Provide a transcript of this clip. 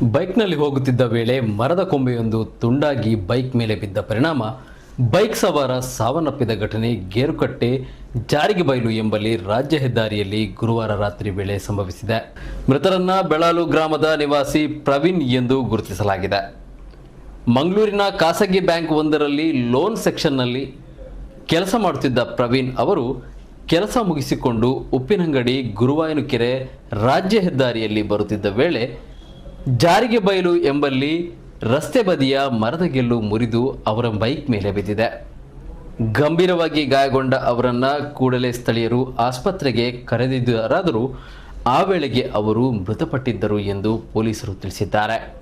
ಬೈಕ್ನಲ್ಲಿ ಹೋಗುತ್ತಿದ್ದ ವೇಳೆ ಮರದ ಕೊಂಬೆಯೊಂದು ತುಂಡಾಗಿ ಬೈಕ್ ಮೇಲೆ ಬಿದ್ದ ಪರಿಣಾಮ ಬೈಕ್ ಸವಾರ ಸಾವನ್ನಪ್ಪಿದ ಘಟನೆ ಗೇರುಕಟ್ಟೆ ಜಾರಿಗೆ ಬೈಲು ಎಂಬಲ್ಲಿ ರಾಜ್ಯ ಹೆದ್ದಾರಿಯಲ್ಲಿ ಗುರುವಾರ ರಾತ್ರಿ ವೇಳೆ ಸಂಭವಿಸಿದೆ. ಮೃತರನ್ನ ಬೆಳಾಲು ಗ್ರಾಮದ ನಿವಾಸಿ ಪ್ರವೀಣ್ ಎಂದು ಗುರುತಿಸಲಾಗಿದೆ. ಮಂಗಳೂರಿನ ಖಾಸಗಿ ಬ್ಯಾಂಕ್ ಒಂದರಲ್ಲಿ ಲೋನ್ ಸೆಕ್ಷನ್ನಲ್ಲಿ ಕೆಲಸ ಮಾಡುತ್ತಿದ್ದ ಪ್ರವೀಣ್ ಅವರು ಕೆಲಸ ಮುಗಿಸಿಕೊಂಡು ಉಪ್ಪಿನಂಗಡಿ ಗುರುವಾಯನಕೆರೆ ರಾಜ್ಯ ಹೆದ್ದಾರಿಯಲ್ಲಿ ಬರುತ್ತಿದ್ದ ವೇಳೆ ಜಾರಿಗೆ ಬೈಲು ಎಂಬಲ್ಲಿ ರಸ್ತೆ ಬದಿಯ ಮರದ ಗೆಲ್ಲು ಮುರಿದು ಅವರ ಬೈಕ್ ಮೇಲೆ ಬಿದ್ದಿದೆ. ಗಂಭೀರವಾಗಿ ಗಾಯಗೊಂಡ ಅವರನ್ನು ಕೂಡಲೇ ಸ್ಥಳೀಯರು ಆಸ್ಪತ್ರೆಗೆ ಕರೆದೊಯ್ದರಾದರೂ ಆ ವೇಳೆಗೆ ಅವರು ಮೃತಪಟ್ಟಿದ್ದರು ಎಂದು ಪೊಲೀಸರು ತಿಳಿಸಿದ್ದಾರೆ.